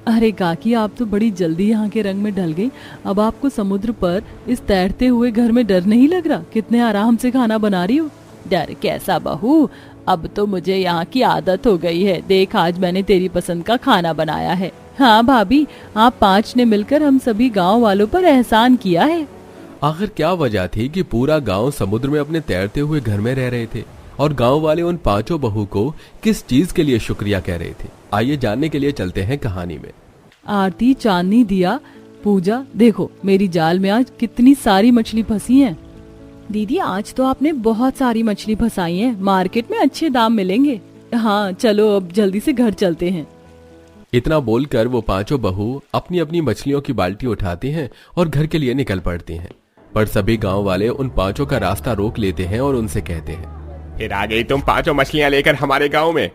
अरे काकी, आप तो बड़ी जल्दी यहाँ के रंग में ढल गई। अब आपको समुद्र पर इस तैरते हुए घर में डर नहीं लग रहा? कितने आराम से खाना बना रही हो। डर कैसा बहू, अब तो मुझे यहाँ की आदत हो गई है। देख, आज मैंने तेरी पसंद का खाना बनाया है। हाँ भाभी, आप 5 ने मिलकर हम सभी गाँव वालों पर एहसान किया है। आखिर क्या वजह थी कि पूरा गांव समुद्र में अपने तैरते हुए घर में रह रहे थे और गांव वाले उन 5 बहू को किस चीज के लिए शुक्रिया कह रहे थे? आइए जानने के लिए चलते हैं कहानी में। आरती, चांदनी, दिया, पूजा, देखो मेरी जाल में आज कितनी सारी मछली फंसी हैं। दीदी, आज तो आपने बहुत सारी मछली फंसाई हैं। मार्केट में अच्छे दाम मिलेंगे। हाँ चलो, अब जल्दी से घर चलते हैं। इतना बोलकर वो 5 बहू अपनी अपनी मछलियों की बाल्टी उठाती हैं और घर के लिए निकल पड़ती हैं। पर सभी गांव वाले उन 5 का रास्ता रोक लेते हैं और उनसे कहते हैं, फिर आ गई तुम 5 मछलियां लेकर हमारे गांव में।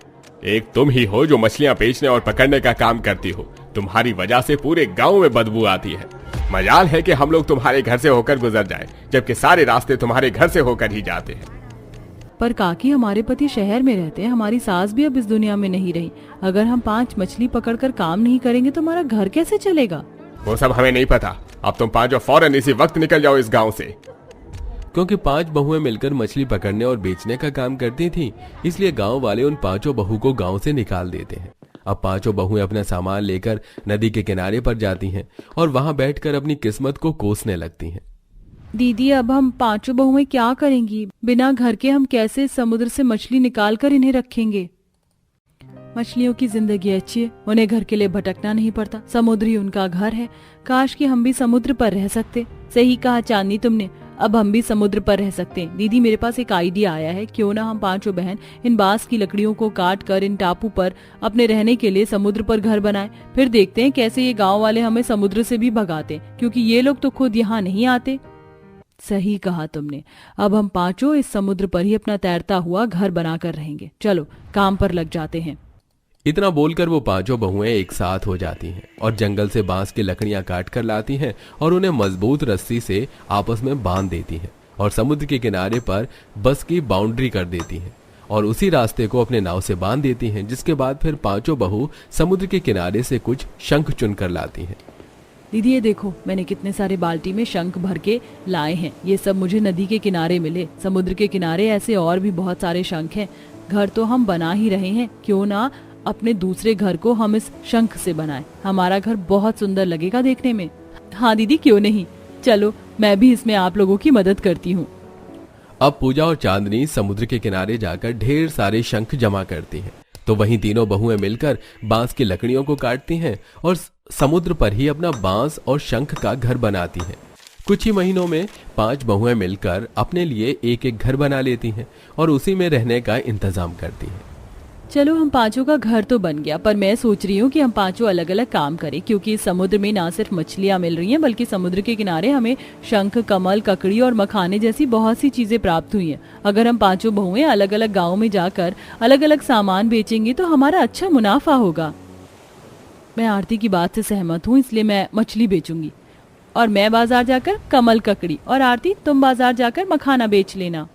एक तुम ही हो जो मछलियां बेचने और पकड़ने का काम करती हो। तुम्हारी वजह से पूरे गांव में बदबू आती है। मजाल है कि हम लोग तुम्हारे घर से होकर गुजर जाएं, जबकि सारे रास्ते तुम्हारे घर से होकर ही जाते हैं। पर काकी, हमारे पति शहर में रहते हैं। हमारी सास भी अब इस दुनिया में नहीं रही। अगर हम 5 मछली पकड़कर काम नहीं करेंगे तो हमारा घर कैसे चलेगा? वो सब हमें नहीं पता। अब तुम 5 फौरन इसी वक्त निकल जाओ इस गांव से। क्योंकि 5 बहुएं मिलकर मछली पकड़ने और बेचने का काम करती थीं, इसलिए गांव वाले उन 5 बहू को गांव से निकाल देते हैं। अब 5 बहुएं अपना सामान लेकर नदी के किनारे पर जाती हैं और वहां बैठकर अपनी किस्मत को कोसने लगती हैं। दीदी, अब हम 5 बहुएं क्या करेंगी? बिना घर के हम कैसे समुद्र से मछली निकाल कर इन्हें रखेंगे? मछलियों की जिंदगी अच्छी है, उन्हें घर के लिए भटकना नहीं पड़ता। समुद्र ही उनका घर है। काश कि हम भी समुद्र पर रह सकते। सही कहा चांदनी तुमने, अब हम भी समुद्र पर रह सकते हैं। दीदी, मेरे पास एक आइडिया आया है। क्यों ना हम 5 बहन इन बांस की लकड़ियों को काट कर इन टापू पर अपने रहने के लिए समुद्र पर घर बनाएं। फिर देखते हैं कैसे ये गांव वाले हमें समुद्र से भी भगाते, क्योंकि ये लोग तो खुद यहाँ नहीं आते। सही कहा तुमने। अब हम 5 इस समुद्र पर ही अपना तैरता हुआ घर बनाकर रहेंगे। चलो काम पर लग जाते हैं। इतना बोलकर वो 5 बहुएं एक साथ हो जाती हैं और जंगल से बांस की लकड़ियां काट कर लाती हैं और उन्हें मजबूत रस्सी से आपस में बांध देती हैं और समुद्र के किनारे पर बस की बाउंड्री कर देती हैं और उसी रास्ते को अपने नाव से बांध देती हैं। जिसके बाद फिर 5 बहू समुद्र के किनारे से कुछ शंख चुन कर लाती हैं। दीदी, ये देखो, मैंने कितने सारे बाल्टी में शंख भर के लाए हैं। ये सब मुझे नदी के किनारे मिले। समुद्र के किनारे ऐसे और भी बहुत सारे शंख हैं। घर तो हम बना ही रहे हैं, क्यों ना अपने दूसरे घर को हम इस शंख से बनाएं। हमारा घर बहुत सुंदर लगेगा देखने में। हाँ दीदी, क्यों नहीं। चलो, मैं भी इसमें आप लोगों की मदद करती हूँ। अब पूजा और चांदनी समुद्र के किनारे जाकर ढेर सारे शंख जमा करती हैं। तो वहीं तीनों बहुएं मिलकर बांस की लकड़ियों को काटती हैं और समुद्र पर ही अपना बांस और शंख का घर बनाती हैं। कुछ ही महीनों में 5 बहुएं मिलकर अपने लिए एक एक घर बना लेती हैं और उसी में रहने का इंतजाम करती हैं। चलो, हम 5 का घर तो बन गया, पर मैं सोच रही हूँ कि हम 5 अलग अलग काम करें, क्योंकि इस समुद्र में ना सिर्फ मछलियाँ मिल रही हैं, बल्कि समुद्र के किनारे हमें शंख, कमल, ककड़ी और मखाने जैसी बहुत सी चीजें प्राप्त हुई हैं। अगर हम 5 बहुएं अलग अलग गाँव में जाकर अलग अलग सामान बेचेंगे तो हमारा अच्छा मुनाफा होगा। मैं आरती की बात से सहमत हूँ, इसलिए मैं मछली बेचूंगी और मैं बाजार जाकर कमल, ककड़ी, और आरती तुम बाजार जाकर मखाना बेच लेना।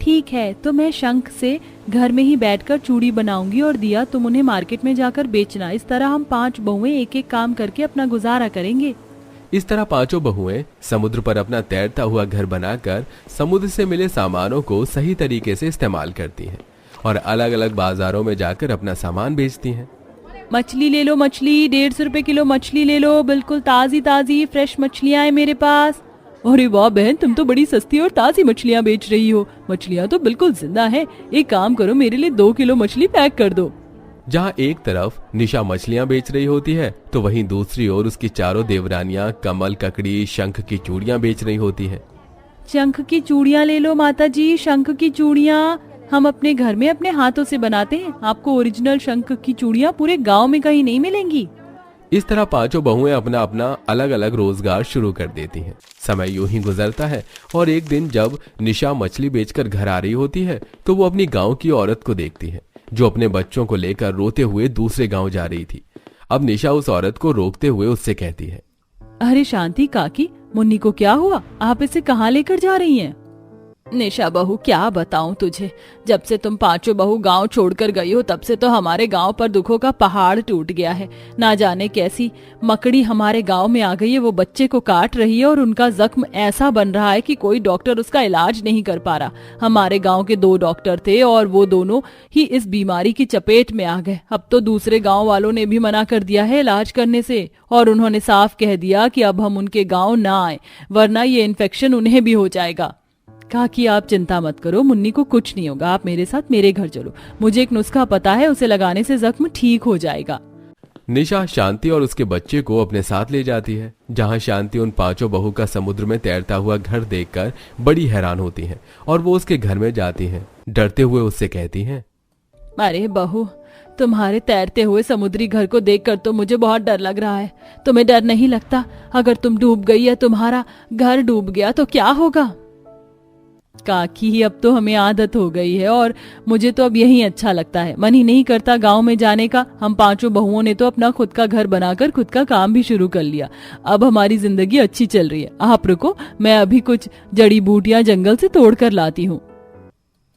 ठीक है, तो मैं शंख से घर में ही बैठकर चूड़ी बनाऊंगी और दिया तुम उन्हें मार्केट में जाकर बेचना। इस तरह हम 5 बहुएं एक एक काम करके अपना गुजारा करेंगे। इस तरह 5 बहुएं समुद्र पर अपना तैरता हुआ घर बनाकर समुद्र से मिले सामानों को सही तरीके से इस्तेमाल करती हैं और अलग अलग बाजारों में जाकर अपना सामान बेचती हैं। मछली ले लो, मछली 150 रुपए किलो मछली ले लो। बिल्कुल ताजी ताजी फ्रेश मछलियां हैं मेरे पास। अरे वाह बहन, तुम तो बड़ी सस्ती और ताजी मछलियां बेच रही हो। मछलियां तो बिल्कुल जिंदा हैं। एक काम करो, मेरे लिए 2 किलो मछली पैक कर दो। जहाँ एक तरफ निशा मछलियां बेच रही होती है तो वहीं दूसरी ओर उसकी चारों देवरानियां कमल, ककड़ी, शंख की चूड़ियां बेच रही होती हैं। शंख की चूड़ियां ले लो माता जी, शंख की चूड़ियां हम अपने घर में अपने हाथों से बनाते हैं। आपको ओरिजिनल शंख की चूड़ियां पूरे गांव में कहीं नहीं मिलेंगी। इस तरह 5 बहुएं अपना अपना अलग अलग रोजगार शुरू कर देती हैं। समय यूं ही गुजरता है और एक दिन जब निशा मछली बेचकर घर आ रही होती है तो वो अपनी गांव की औरत को देखती है जो अपने बच्चों को लेकर रोते हुए दूसरे गांव जा रही थी। अब निशा उस औरत को रोकते हुए उससे कहती है, अरे शांति काकी, मुन्नी को क्या हुआ? आप इसे कहाँ लेकर जा रही हैं? निशा बहू, क्या बताऊं तुझे, जब से तुम पांचों बहू गांव छोड़कर गई हो तब से तो हमारे गांव पर दुखों का पहाड़ टूट गया है। ना जाने कैसी मकड़ी हमारे गांव में आ गई है, वो बच्चे को काट रही है और उनका जख्म ऐसा बन रहा है कि कोई डॉक्टर उसका इलाज नहीं कर पा रहा। हमारे गांव के 2 डॉक्टर थे और वो दोनों ही इस बीमारी की चपेट में आ गए। अब तो दूसरे गाँव वालों ने भी मना कर दिया है इलाज करने से, और उन्होंने साफ कह दिया कि अब हम उनके गाँव ना आए, वरना ये इन्फेक्शन उन्हें भी हो जाएगा। कहा कि आप चिंता मत करो, मुन्नी को कुछ नहीं होगा, आप मेरे साथ मेरे घर चलो, मुझे एक नुस्खा पता है, उसे लगाने से जख्म ठीक हो जाएगा। निशा शांति और उसके बच्चे को अपने साथ ले जाती है, जहां शांति उन 5 बहू का समुद्र में तैरता हुआ घर देखकर बड़ी हैरान होती है और वो उसके घर में जाती हैं। डरते हुए उससे कहती हैं, अरे बहू, तुम्हारे तैरते हुए समुद्री घर को देखकर तो मुझे बहुत डर लग रहा है। तुम्हें डर नहीं लगता? अगर तुम डूब गई या तुम्हारा घर डूब गया तो क्या होगा? काकी, अब तो हमें आदत हो गई है और मुझे तो अब यही अच्छा लगता है, मन ही नहीं करता गांव में जाने का। हम 5 बहुओं ने तो अपना खुद का घर बनाकर खुद का काम भी शुरू कर लिया, अब हमारी जिंदगी अच्छी चल रही है। आप रुको, मैं अभी कुछ जड़ी बूटियां जंगल से तोड़ कर लाती हूँ।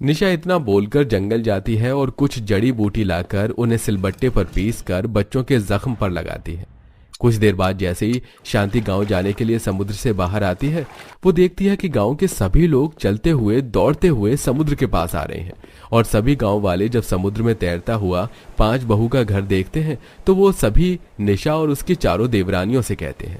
निशा इतना बोलकर जंगल जाती है और कुछ जड़ी बूटी लाकर उन्हें सिलबट्टे पर पीसकर बच्चों के जख्म पर लगाती है। कुछ देर बाद जैसे ही शांति गांव जाने के लिए समुद्र से बाहर आती है, वो देखती है कि गांव के सभी लोग चलते हुए दौड़ते हुए समुद्र के पास आ रहे हैं और सभी गांव वाले जब समुद्र में तैरता हुआ 5 बहू का घर देखते हैं तो वो सभी निशा और उसकी चारों देवरानियों से कहते हैं,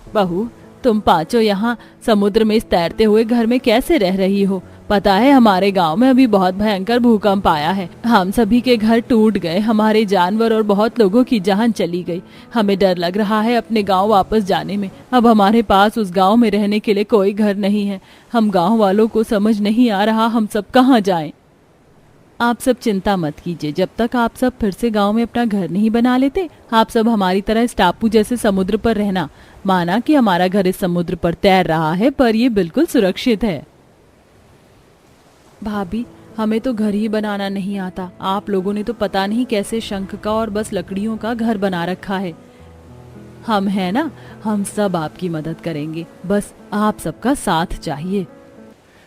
बहू, तुम 5 यहाँ समुद्र में इस तैरते हुए घर में कैसे रह रही हो? पता है हमारे गांव में अभी बहुत भयंकर भूकंप आया है, हम सभी के घर टूट गए, हमारे जानवर और बहुत लोगों की जान चली गई। हमें डर लग रहा है अपने गांव वापस जाने में। अब हमारे पास उस गांव में रहने के लिए कोई घर नहीं है। हम गांव वालों को समझ नहीं आ रहा हम सब कहाँ जाएं। आप सब चिंता मत कीजिए, जब तक आप सब फिर से गांव में अपना घर नहीं बना लेते, आप सब हमारी तरह इस टापू जैसे समुद्र पर रहना। माना कि हमारा घर इस समुद्र पर तैर रहा है, पर ये बिल्कुल सुरक्षित है। भाभी, हमें तो घर ही बनाना नहीं आता। आप लोगों ने तो पता नहीं कैसे शंख का और बस लकड़ियों का घर बना रखा है। हम है ना, हम सब आपकी मदद करेंगे, बस आप सबका साथ चाहिए।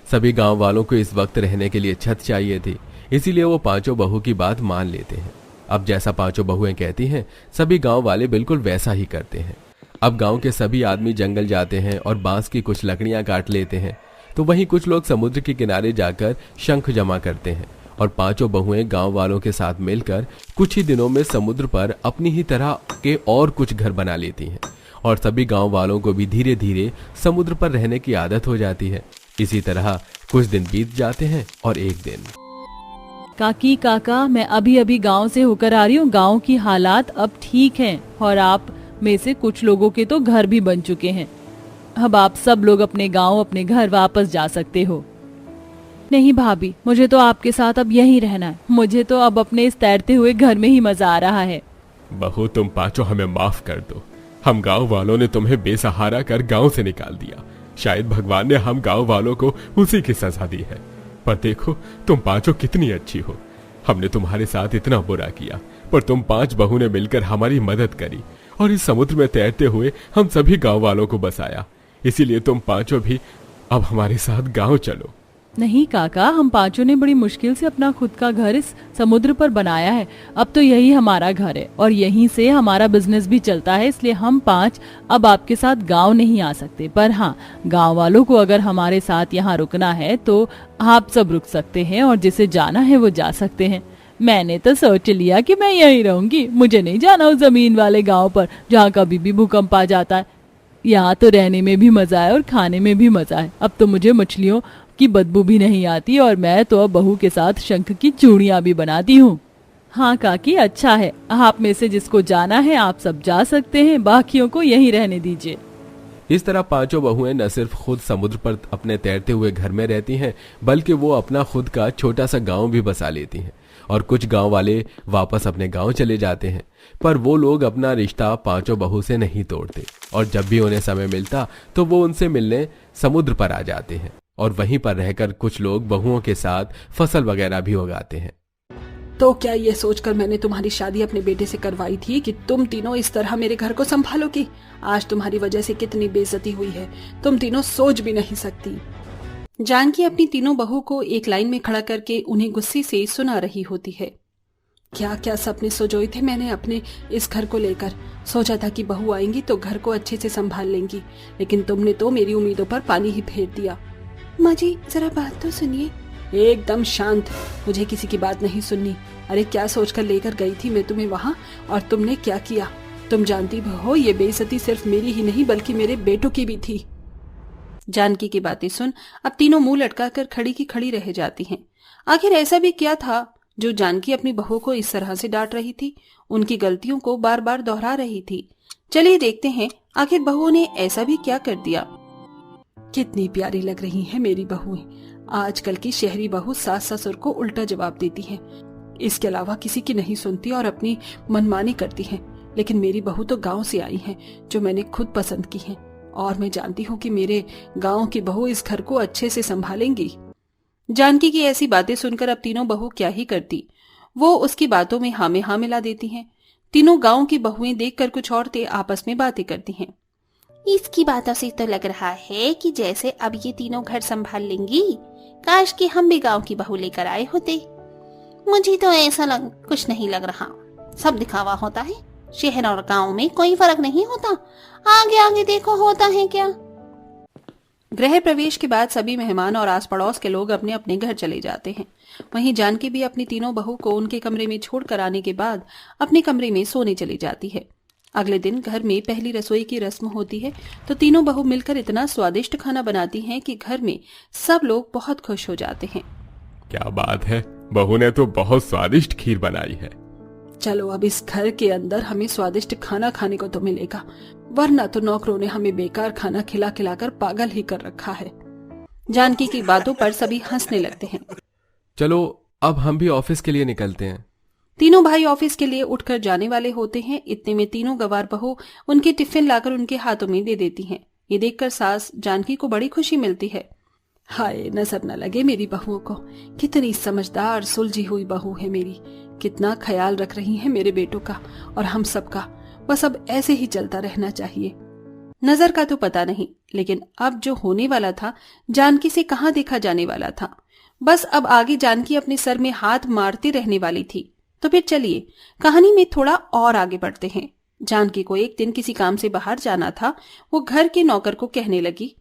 सभी गांव वालों को इस वक्त रहने के लिए छत चाहिए थी, इसीलिए वो 5 बहू की बात मान लेते हैं। अब जैसा 5 बहुएं कहती हैं, सभी गांव वाले बिल्कुल वैसा ही करते हैं। अब गांव के सभी आदमी जंगल जाते हैं और बांस की कुछ लकड़ियां काट लेते हैं, तो वहीं कुछ लोग समुद्र के किनारे जाकर शंख जमा करते हैं और 5 बहुएं गांव वालों के साथ मिलकर कुछ ही दिनों में समुद्र पर अपनी ही तरह के और कुछ घर बना लेती हैं और सभी गांव वालों को भी धीरे धीरे समुद्र पर रहने की आदत हो जाती है। इसी तरह कुछ दिन बीत जाते हैं और एक दिन, काकी काका, मैं अभी अभी गांव से होकर आ रही हूँ। गांव की हालात अब ठीक हैं और आप में से कुछ लोगों के तो घर भी बन चुके हैं। अब आप सब लोग अपने गांव, अपने घर वापस जा सकते हो। नहीं भाभी, मुझे तो आपके साथ अब यहीं रहना है। मुझे तो अब अपने इस तैरते हुए घर में ही मजा आ रहा है। बहू, तुम 5 हमें माफ कर दो। हम गांव वालों ने तुम्हें बेसहारा कर गांव से निकाल दिया। शायद भगवान ने हम गांव वालों को उसी की सजा दी है। पर देखो, तुम 5 कितनी अच्छी हो। हमने तुम्हारे साथ इतना बुरा किया, पर तुम 5 बहू ने मिलकर हमारी मदद करी और इस समुद्र में तैरते हुए हम सभी गांव वालों को बचाया। इसीलिए तुम 5 भी अब हमारे साथ गांव चलो। नहीं काका, हम 5 ने बड़ी मुश्किल से अपना खुद का घर इस समुद्र पर बनाया है। अब तो यही हमारा घर है और यहीं से हमारा बिजनेस भी चलता है, इसलिए हम 5 अब आपके साथ गांव नहीं आ सकते। पर हाँ, गांव वालों को अगर हमारे साथ यहाँ रुकना है तो आप सब रुक सकते हैं और जिसे जाना है वो जा सकते हैं। मैंने तो सोच लिया कि मैं यहीं रहूंगी, मुझे नहीं जाना उस जमीन वाले गाँव पर जहाँ कभी भी भूकंप आ जाता है। यहाँ तो रहने में भी मजा है और खाने में भी मजा है। अब तो मुझे मछलियों की बदबू भी नहीं आती और मैं तो अब बहू के साथ शंख की चूड़ियां भी बनाती हूँ। हाँ काकी, अच्छा है, आप में से जिसको जाना है आप सब जा सकते हैं, बाकियों को यहीं रहने दीजिए। इस तरह 5 बहुएं न सिर्फ खुद समुद्र पर अपने तैरते हुए घर में रहती हैं, बल्कि वो अपना खुद का छोटा सा गांव भी बसा लेती हैं और कुछ गांव वाले वापस अपने गांव चले जाते हैं। पर वो लोग अपना रिश्ता 5 बहू से नहीं तोड़ते और जब भी उन्हें समय मिलता तो वो उनसे मिलने समुद्र पर आ जाते हैं और वहीं पर रहकर कुछ लोग बहुओं के साथ फसल वगैरह भी उगाते हैं। तो क्या ये सोचकर मैंने तुम्हारी शादी अपने बेटे से करवाई थी कि तुम तीनों इस तरह मेरे घर को संभालोगी? आज तुम्हारी वजह से कितनी बेइज्जती हुई है, तुम तीनों सोच भी नहीं सकती। जानकी अपनी तीनों बहू को एक लाइन में खड़ा करके उन्हें गुस्से से सुना रही होती है। क्या क्या सपने सजोए थे मैंने अपने इस घर को लेकर। सोचा था कि बहू आएंगी तो घर को अच्छे से संभाल लेंगी, लेकिन तुमने तो मेरी उम्मीदों पर पानी ही फेर दिया। माँ जी जरा बात तो सुनिए। एकदम शांत, मुझे किसी की बात नहीं सुननी। अरे क्या सोचकर लेकर गई थी मैं तुम्हें वहाँ, और तुमने क्या किया? तुम जानती हो ये बेइज्जती सिर्फ मेरी ही नहीं बल्कि मेरे बेटों की भी थी। जानकी की बातें सुन अब तीनों मुंह लटकाकर खड़ी की खड़ी रह जाती हैं। आखिर ऐसा भी क्या था जो जानकी अपनी बहू को इस तरह से डांट रही थी, उनकी गलतियों को बार बार दोहरा रही थी। चलिए देखते हैं आखिर बहुओं ने ऐसा भी क्या कर दिया। कितनी प्यारी लग रही हैं मेरी बहुएं। आजकल की शहरी बहू सास ससुर को उल्टा जवाब देती है, इसके अलावा किसी की नहीं सुनती और अपनी मनमानी करती है। लेकिन मेरी बहू तो गांव से आई है, जो मैंने खुद पसंद की है, और मैं जानती हूँ कि मेरे गांव की बहू इस घर को अच्छे से संभालेंगी। जानकी की ऐसी बातें सुनकर अब तीनों बहू क्या ही करती, वो उसकी बातों में हाँ में हाँ मिला देती हैं। तीनों गांव की बहुएं देखकर कुछ औरतें आपस में बातें करती हैं। इसकी बातों से तो लग रहा है कि जैसे अब ये तीनों घर संभाल लेंगी, काश कि हम भी गांव की बहू लेकर आए होते। मुझे तो ऐसा कुछ नहीं लग रहा, सब दिखावा होता है। शहर और गांव में कोई फर्क नहीं होता, आगे आगे देखो होता है क्या। गृह प्रवेश के बाद सभी मेहमान और आस पड़ोस के लोग अपने अपने घर चले जाते हैं। वहीं जानकी भी अपनी तीनों बहू को उनके कमरे में छोड़कर आने के बाद अपने कमरे में सोने चली जाती है। अगले दिन घर में पहली रसोई की रस्म होती है, तो तीनों बहू मिलकर इतना स्वादिष्ट खाना बनाती हैं कि घर में सब लोग बहुत खुश हो जाते हैं। क्या बात है, बहू ने तो बहुत स्वादिष्ट खीर बनाई है। चलो अब इस घर के अंदर हमें स्वादिष्ट खाना खाने को तो मिलेगा, वरना तो नौकरों ने हमें बेकार खाना खिला खिलाकर पागल ही कर रखा है। जानकी की बातों पर सभी हंसने लगते हैं। चलो अब हम भी ऑफिस के लिए निकलते हैं। तीनों भाई ऑफिस के लिए उठकर जाने वाले होते हैं। इतने में तीनों गवार बहू उनके टिफिन लाकर उनके हाथों में दे देती हैं। ये देखकर सास जानकी को बड़ी खुशी मिलती है। हाय, नजर न लगे मेरी बहुओं को, कितनी समझदार सुलझी हुई बहू है मेरी, कितना ख्याल रख रही है मेरे बेटों का और हम सबका। बस अब ऐसे ही चलता रहना चाहिए। नजर का तो पता नहीं, लेकिन अब जो होने वाला था जानकी से कहाँ देखा जाने वाला था। बस अब आगे जानकी अपने सर में हाथ मारती रहने वाली थी। तो फिर चलिए कहानी में थोड़ा और आगे बढ़ते हैं। जानकी को एक दिन किसी काम से बाहर जाना था। वो घर के नौकर को कहने लगी,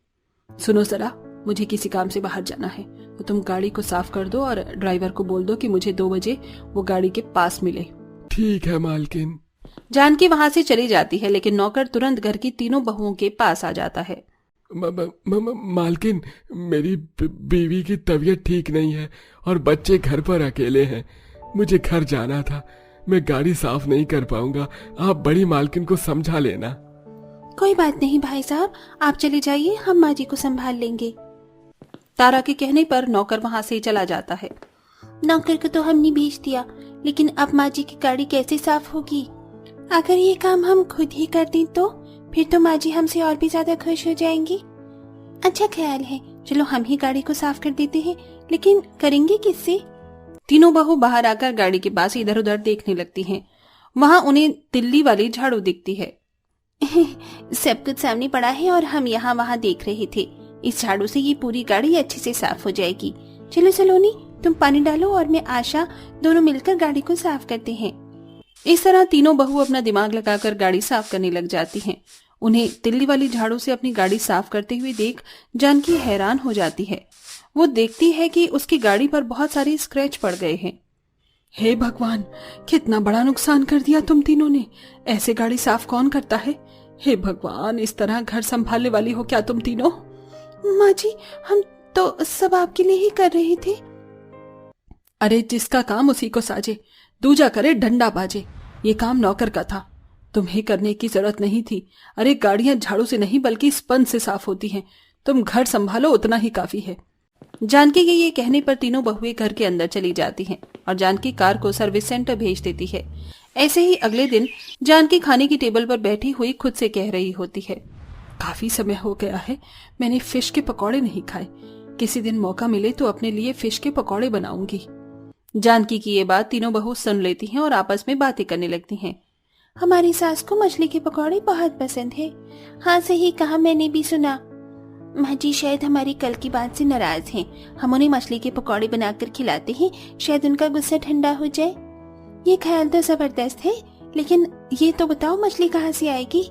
सुनो जरा, मुझे किसी काम से बाहर जाना है, तो तुम गाड़ी को साफ कर दो और ड्राइवर को बोल दो कि मुझे 2 बजे वो गाड़ी के पास मिले। ठीक है मालकिन। जानकी वहां से चली जाती है, लेकिन नौकर तुरंत घर की तीनों बहुओं के पास आ जाता है। मालकिन, मेरी बीवी की तबीयत ठीक नहीं है और बच्चे घर पर अकेले हैं। मुझे घर जाना था, मैं गाड़ी साफ नहीं कर पाऊंगा, आप बड़ी मालकिन को समझा लेना। कोई बात नहीं भाई साहब, आप चले जाइए, हम माँ जी को संभाल लेंगे। तारा के कहने पर नौकर वहां से चला जाता है। नौकर को तो हमने भेज दिया, लेकिन अब माँ जी की गाड़ी कैसे साफ होगी? अगर ये काम हम खुद ही कर दें तो फिर तो माँ जी हमसे और भी ज्यादा खुश हो जाएंगी। अच्छा ख्याल है, चलो हम ही गाड़ी को साफ कर देते हैं, लेकिन करेंगे किससे? तीनों बहू बाहर आकर गाड़ी के पास इधर उधर देखने लगती हैं। वहां उन्हें दिल्ली वाली झाड़ू दिखती है। सब कुछ सामने पड़ा है और हम यहाँ वहाँ देख रहे थे। इस झाड़ू से ये पूरी गाड़ी अच्छे से साफ हो जाएगी। चलो सलोनी, तुम पानी डालो और मैं आशा दोनों मिलकर गाड़ी को साफ करते हैं। इस तरह तीनों बहू अपना दिमाग लगाकर गाड़ी साफ करने लग जाती हैं। उन्हें दिल्ली वाली झाड़ू से अपनी गाड़ी साफ करते हुए देख जानकी हैरान हो जाती है। वो देखती है कि उसकी गाड़ी पर बहुत सारे स्क्रैच पड़ गए हैं। हे भगवान, कितना बड़ा नुकसान कर दिया तुम तीनों ने। ऐसे गाड़ी साफ कौन करता है? हे भगवान, इस तरह घर संभालने वाली हो क्या तुम तीनों? माँ जी, हम तो सब आपके लिए ही कर रहे थे। अरे जिसका काम उसी को साजे, दूजा करे डंडा बाजे। ये काम नौकर का था, तुम्हें करने की जरूरत नहीं थी। अरे गाड़ियां झाड़ू से नहीं बल्कि स्पंज से साफ होती हैं। तुम घर संभालो, उतना ही काफी है। जानकी के ये कहने पर तीनों बहुएं घर के अंदर चली जाती हैं और जानकी कार को सर्विस सेंटर भेज देती है। ऐसे ही अगले दिन जानकी खाने की टेबल पर बैठी हुई खुद से कह रही होती है, काफी समय हो गया है मैंने फिश के पकौड़े नहीं खाए। किसी दिन मौका मिले तो अपने लिए फिश के पकौड़े बनाऊंगी। जानकी की ये बात तीनों बहू सुन लेती हैं और आपस में बातें करने लगती हैं। हमारी सास को मछली के पकौड़े बहुत पसंद है। हाँ, सही कहा, मैंने भी सुना। माँ जी शायद हमारी कल की बात से नाराज हैं। हम उन्हें मछली के पकौड़े बनाकर खिलाते हैं, शायद उनका गुस्सा ठंडा हो जाए। ये ख्याल तो जबरदस्त है, लेकिन ये तो बताओ मछली कहाँ से आएगी?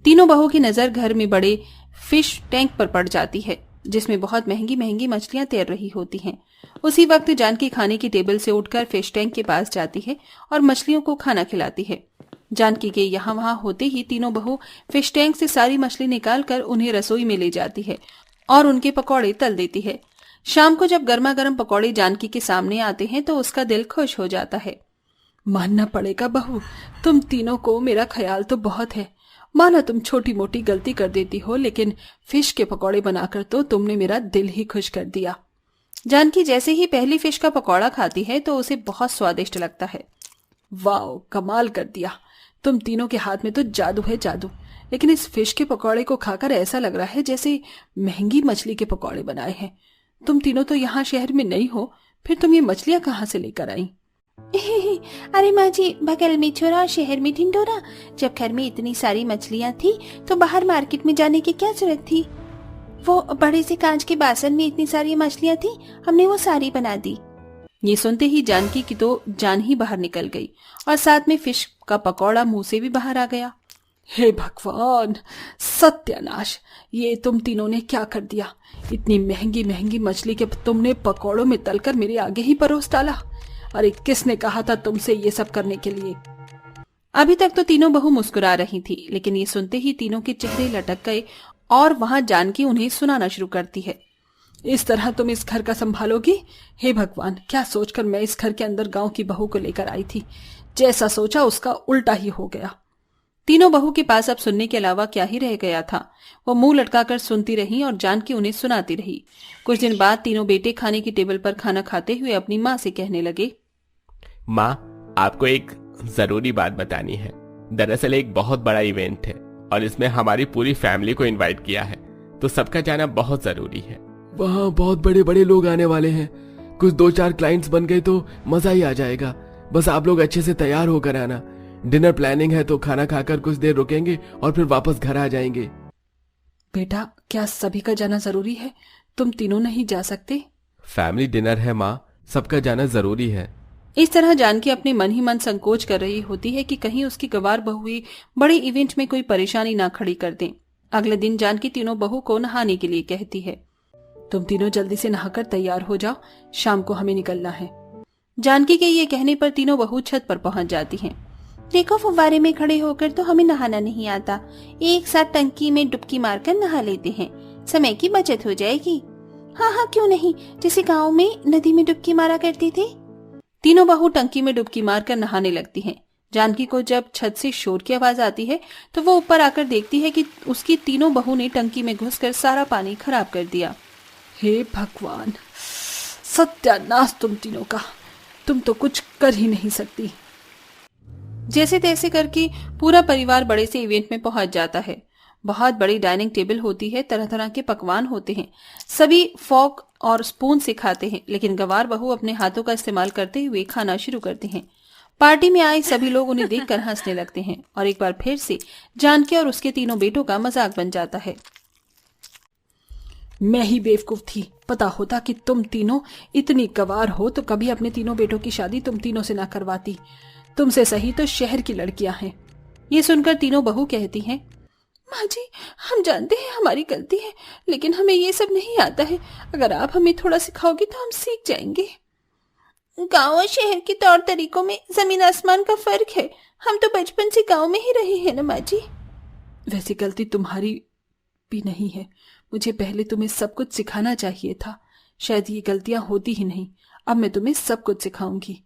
तीनों बहू की नजर घर में बड़े फिश टैंक पर पड़ जाती है, जिसमें बहुत महंगी महंगी मछलियां तैर रही होती हैं। उसी वक्त जानकी खाने की टेबल से उठकर फिश टैंक के पास जाती है और मछलियों को खाना खिलाती है। जानकी के यहाँ वहां होते ही तीनों बहू फिश टैंक से सारी मछली निकालकर उन्हें रसोई में ले जाती है और उनके पकौड़े तल देती है। शाम को जब गर्मा गर्म पकौड़े जानकी के सामने आते हैं तो उसका दिल खुश हो जाता है। मानना पड़ेगा बहू, तुम तीनों को मेरा ख्याल तो बहुत है। माना तुम छोटी मोटी गलती कर देती हो, लेकिन फिश के पकौड़े बनाकर तो तुमने मेरा दिल ही खुश कर दिया। जानकी जैसे ही पहली फिश का पकौड़ा खाती है तो उसे बहुत स्वादिष्ट लगता है। वाह, कमाल कर दिया, तुम तीनों के हाथ में तो जादू है जादू। लेकिन इस फिश के पकौड़े को खाकर ऐसा लग रहा है जैसे महंगी मछली के पकौड़े बनाए हैं। तुम तीनों तो यहाँ शहर में नहीं हो, फिर तुम ये मछलियां कहाँ से लेकर आई? अरे माँ जी, बगल में छोरा और शहर में ढिंडोरा। जब घर में इतनी सारी मछलियाँ थी तो बाहर मार्केट में जाने की क्या जरूरत थी? वो बड़े से कांच के बासन में इतनी सारी मछलियाँ थी, हमने वो सारी बना दी। ये सुनते ही जानकी की तो जान ही बाहर निकल गई और साथ में फिश का पकौड़ा मुंह से भी बाहर आ गया। हे भगवान, सत्यानाश, ये तुम तीनों ने क्या कर दिया? इतनी महंगी महंगी मछली के तुमने पकौड़ों में तलकर मेरे आगे ही परोस डाला। अरे किसने कहा था तुमसे ये सब करने के लिए? अभी तक तो तीनों बहू मुस्कुरा रही थी, लेकिन ये सुनते ही तीनों के चेहरे लटक गए और वहां जानकी उन्हें सुनाना शुरू करती है। इस तरह तुम इस घर का संभालोगी? हे भगवान, क्या सोचकर मैं इस घर के अंदर गांव की बहू को लेकर आई थी। जैसा सोचा उसका उल्टा ही हो गया। तीनों बहू के पास अब सुनने के अलावा क्या ही रह गया था। वो मुंह लटकाकर सुनती रही और जानकी उन्हें सुनाती रही। कुछ दिन बाद तीनों बेटे खाने की टेबल पर खाना खाते हुए अपनी माँ से कहने लगे, माँ, आपको एक जरूरी बात बतानी है। दरअसल एक बहुत बड़ा इवेंट है और इसमें हमारी पूरी फैमिली को इनवाइट किया है, तो सबका जाना बहुत जरूरी है। वहाँ बहुत बड़े बड़े लोग आने वाले हैं। कुछ 2-4 क्लाइंट्स बन गए तो मजा ही आ जाएगा। बस आप लोग अच्छे से तैयार होकर आना। डिनर प्लानिंग है तो खाना खाकर कुछ देर रुकेंगे और फिर वापस घर आ जाएंगे। बेटा, क्या सभी का जाना जरूरी है? तुम तीनों नहीं जा सकते? फैमिली डिनर है माँ, सबका जाना जरूरी है। इस तरह जानकी अपने मन ही मन संकोच कर रही होती है कि कहीं उसकी गवार बहू ही बड़े इवेंट में कोई परेशानी ना खड़ी कर दें। अगले दिन जानकी तीनों बहू को नहाने के लिए कहती है। तुम तीनों जल्दी से नहाकर तैयार हो जाओ, शाम को हमें निकलना है। जानकी के ये कहने पर तीनों बहू छत पर पहुंच जाती हैं। देखो, फुव्वारे में खड़े होकर तो हमें नहाना नहीं आता। एक साथ टंकी में डुबकी मारकर नहा लेते हैं, समय की बचत हो जाएगी। हाँ हाँ, क्यों नहीं, जैसे गाँव में नदी में डुबकी मारा करते थे। तीनों बहू टंकी में डुबकी मारकर नहाने लगती हैं। जानकी को जब छत से शोर की आवाज आती है तो वो ऊपर आकर देखती है कि उसकी तीनों बहू ने टंकी में घुसकर सारा पानी खराब कर दिया। हे भगवान, सत्यानाश तुम तीनों का, तुम तो कुछ कर ही नहीं सकती। जैसे तैसे करके पूरा परिवार बड़े से इवेंट में पहुंच जाता है। बहुत बड़ी डाइनिंग टेबल होती है, तरह तरह के पकवान होते हैं। सभी फॉर्क और स्पून से खाते हैं, लेकिन गवार बहू अपने हाथों का इस्तेमाल करते हुए खाना शुरू करते हैं। पार्टी में आए सभी लोग उन्हें देखकर हंसने लगते हैं और एक बार फिर से जानकी और उसके तीनों बेटों का मजाक बन जाता है। मैं ही बेवकूफ थी। पता होता कि तुम तीनों इतनी गवार हो तो कभी अपने तीनों बेटों की शादी तुम तीनों से ना करवाती। तुमसे सही तो शहर की लड़कियां हैं। ये सुनकर तीनों बहू कहती हैं, माँ जी, हम जानते हैं हमारी गलती है, लेकिन हमें ये सब नहीं आता है। अगर आप हमें थोड़ा सिखाओगी तो हम सीख जाएंगे। गांव और शहर के तौर तरीकों में जमीन आसमान का फर्क है। हम तो बचपन से गांव में ही रहे हैं ना माँ जी। वैसी गलती तुम्हारी भी नहीं है। मुझे पहले तुम्हें सब कुछ सिखाना चाहिए था। शायद ये गलतियां होती ही नहीं। अब मैं तुम्हें सब कुछ सिखाऊंगी।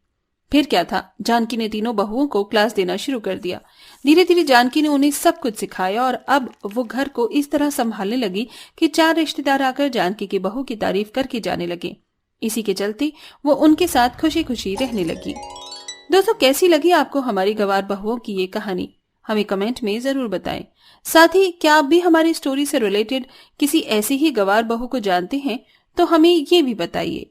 फिर क्या था, जानकी ने तीनों बहुओं को क्लास देना शुरू कर दिया। धीरे धीरे जानकी ने उन्हें सब कुछ सिखाया और अब वो घर को इस तरह संभालने लगी कि 4 रिश्तेदार आकर जानकी की बहू की तारीफ करके जाने लगे। इसी के चलते वो उनके साथ खुशी खुशी रहने लगी। दोस्तों, कैसी लगी आपको हमारी गवार बहुओं की ये कहानी? हमें कमेंट में जरूर बताएं। साथ ही क्या आप भी हमारी स्टोरी से रिलेटेड किसी ऐसी ही गवार बहू को जानते हैं तो हमें ये भी बताइए।